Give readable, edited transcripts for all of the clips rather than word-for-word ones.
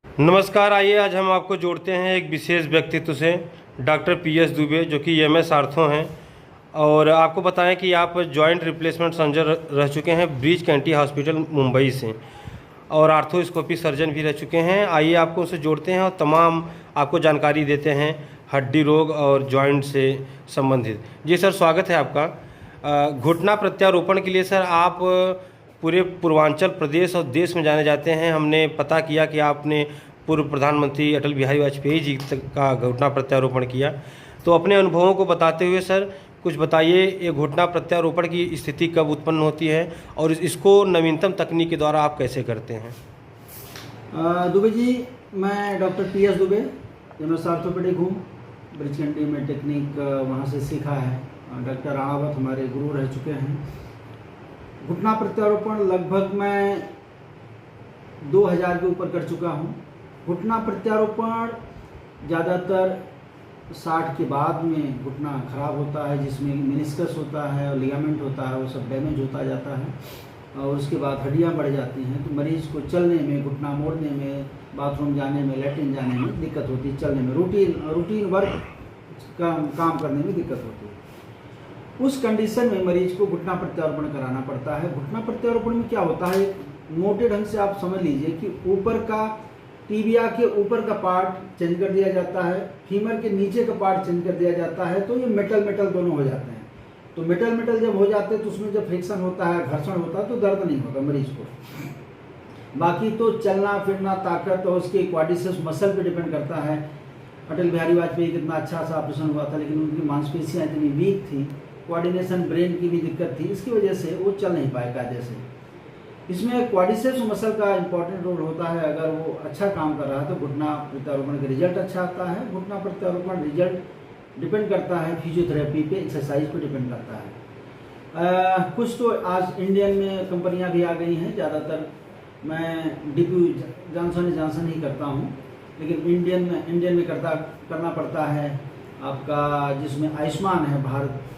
नमस्कार। आइए आज हम आपको जोड़ते हैं एक विशेष व्यक्तित्व से, डॉक्टर PS दुबे, जो कि MS आर्थो हैं। और आपको बताएं कि आप जॉइंट रिप्लेसमेंट सर्जन रह चुके हैं ब्रीच कैंटी हॉस्पिटल मुंबई से, और आर्थोस्कोपी सर्जन भी रह चुके हैं। आइए आपको उनसे जोड़ते हैं और तमाम आपको जानकारी देते हैं हड्डी रोग और जॉइंट से संबंधित। जी सर, स्वागत है आपका। घुटना प्रत्यारोपण के लिए सर आप पूरे पूर्वांचल प्रदेश और देश में जाने जाते हैं। हमने पता किया कि आपने पूर्व प्रधानमंत्री अटल बिहारी वाजपेयी जी का घुटना प्रत्यारोपण किया। तो अपने अनुभवों को बताते हुए सर कुछ बताइए, ये घुटना प्रत्यारोपण की स्थिति कब उत्पन्न होती है और इसको नवीनतम तकनीक के द्वारा आप कैसे करते हैं? दुबे जी, मैं doctor PS Dubey, MS orthopaedic हूँ। ब्रिज कैंटी में टेक्निक वहाँ से सीखा है। डॉक्टर राणावत हमारे गुरु रह चुके हैं। घुटना प्रत्यारोपण लगभग मैं 2000 के ऊपर कर चुका हूँ। घुटना प्रत्यारोपण ज़्यादातर 60 के बाद में घुटना खराब होता है, जिसमें मेनिस्कस होता है और लिगामेंट होता है, वो सब डैमेज होता जाता है और उसके बाद हड्डियाँ बढ़ जाती हैं। तो मरीज़ को चलने में, घुटना मोड़ने में, बाथरूम जाने में, लैट्रिन जाने में दिक्कत होती है, चलने में, रूटीन वर्क काम करने में दिक्कत होती है। उस कंडीशन में मरीज को घुटना प्रत्यारोपण कराना पड़ता है। घुटना प्रत्यारोपण में क्या होता है, मोटे ढंग से आप समझ लीजिए कि ऊपर का टीबिया के ऊपर का पार्ट चेंज कर दिया जाता है, फीमर के नीचे का पार्ट चेंज कर दिया जाता है। तो ये मेटल दोनों हो जाते हैं। तो मेटल जब हो जाते हैं तो उसमें जब फ्रिक्शन होता है, घर्षण होता है, तो दर्द नहीं होता मरीज को। बाकी तो चलना फिरना, ताकत और उसके क्वाड्रिसेप्स मसल पे डिपेंड करता है। अटल बिहारी वाजपेयी कितना अच्छा सा ऑपरेशन हुआ था, लेकिन उनकी मांसपेशियाँ इतनी वीक थी, कोऑर्डिनेशन ब्रेन की भी दिक्कत थी, इसकी वजह से वो चल नहीं पाए कायदे से। इसमें क्वाड्रिसेप्स मसल का इंपॉर्टेंट रोल होता है। अगर वो अच्छा काम कर रहा है तो घुटना प्रत्यारोपण का रिजल्ट अच्छा आता है। घुटना प्रत्यारोपण रिजल्ट डिपेंड करता है फिजियोथेरेपी पे, एक्सरसाइज पे डिपेंड करता है। कुछ तो आज इंडियन में कंपनियां भी आ गई हैं। ज़्यादातर मैं DP जॉनसन ही करता हूँ, लेकिन इंडियन में करना पड़ता है आपका, जिसमें आयुष्मान है, भारत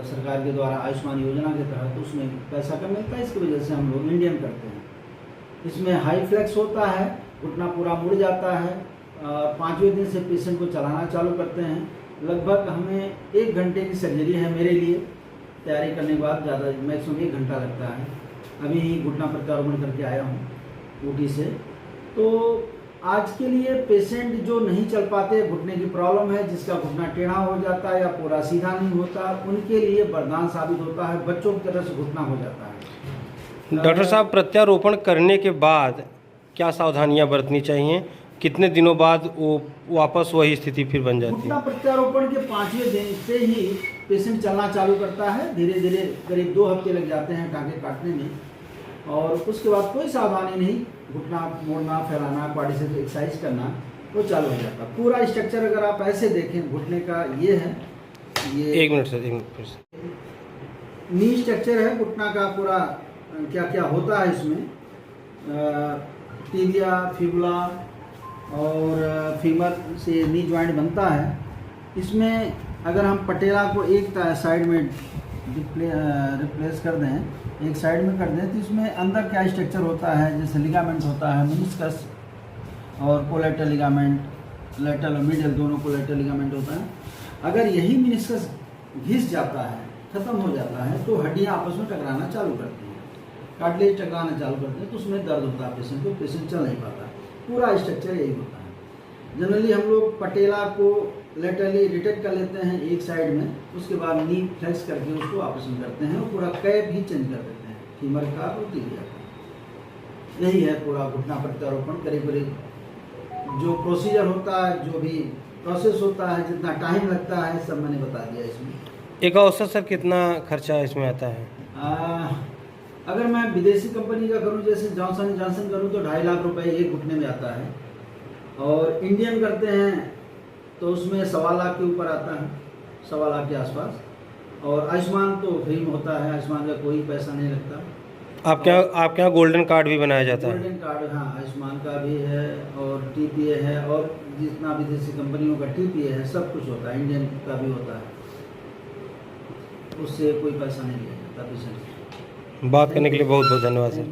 सरकार के द्वारा आयुष्मान योजना के तहत उसमें पैसा कम मिलता है। इसकी वजह से हम लोग इंडियन करते हैं। इसमें हाई फ्लेक्स होता है, घुटना पूरा मुड़ जाता है। 5वें दिन से पेशेंट को चलाना चालू करते हैं। लगभग हमें 1 घंटे की सर्जरी है मेरे लिए। तैयारी करने के बाद ज़्यादा मैक्सिमम 1 घंटा लगता है। अभी ही घुटना प्रत्यारोपण करके आया हूँ ऊटी से। तो आज के लिए पेशेंट जो नहीं चल पाते, घुटने की प्रॉब्लम है, जिसका घुटना टेढ़ा हो जाता है या पूरा सीधा नहीं होता, उनके लिए वरदान साबित होता है। बच्चों की तरह से घुटना हो जाता है। डॉक्टर साहब, प्रत्यारोपण करने के बाद क्या सावधानियां बरतनी चाहिए? कितने दिनों बाद वो वापस वही स्थिति फिर बन जाती है? घुटना प्रत्यारोपण के 5वें दिन से ही पेशेंट चलना चालू करता है। धीरे धीरे करीब 2 हफ्ते लग जाते हैं टाँके काटने में, और उसके बाद कोई सावधानी नहीं, घुटना मोड़ना, फैलाना, क्वाड्रिसेप्स एक्सरसाइज करना, वो चालू हो जाता है। पूरा स्ट्रक्चर अगर आप ऐसे देखें घुटने का, ये है, ये 1 मिनट सर, 1 मिनट फिर से। नी स्ट्रक्चर है घुटना का पूरा। क्या क्या होता है इसमें, टीबिया, फिबुला और फीमर से नी जॉइंट बनता है। इसमें अगर हम पटेला को एक साइड में रिप्लेस कर दें, एक साइड में कर दें, तो इसमें अंदर क्या स्ट्रक्चर होता है, जैसे लिगामेंट होता है, मेनिस्कस और कोलेटरल लिगामेंट, लेटरल और मीडियल दोनों कोलेटरल लिगामेंट होता है। अगर यही मेनिस्कस घिस जाता है, खत्म हो जाता है, तो हड्डियां आपस में टकराना चालू करती हैं, कार्टिलेज टकराना चालू करते हैं, तो उसमें दर्द होता है पेशेंट को, पेशेंट चल नहीं पाता। पूरा स्ट्रक्चर यही होता है। जनरली हम लोग पटेला को लेटरली रिटेक्ट कर लेते हैं एक साइड में, उसके बाद नी फ्लेक्स करके उसको ऑपरेशन करते हैं और पूरा कैप ही चेंज कर देते हैं, फीमर का और टीबिया का। यही है पूरा घुटना प्रत्यारोपण। करीब जो प्रोसीजर होता है, जो भी प्रोसेस होता है, जितना टाइम लगता है, सब मैंने बता दिया इसमें। एक औसत सर कितना खर्चा इसमें आता है? अगर मैं विदेशी कंपनी का करूं, जैसे जॉनसन करूं, तो 2.5 लाख रुपए एक घुटने में आता है। और इंडियन करते हैं तो उसमें 1.25 लाख के ऊपर आता है, 1.25 लाख के आसपास। और आयुष्मान तो फ्री में होता है, आयुष्मान का कोई पैसा नहीं लगता। आपके यहाँ गोल्डन कार्ड भी बनाया जाता है? गोल्डन कार्ड, हाँ, आयुष्मान का भी है और TPA है, और जितना विदेशी कंपनियों का TPA है, सब कुछ होता है। इंडियन का भी होता है, उससे कोई पैसा नहीं लिया जाता पेशेंट से। बात करने के लिए बहुत बहुत धन्यवाद सर।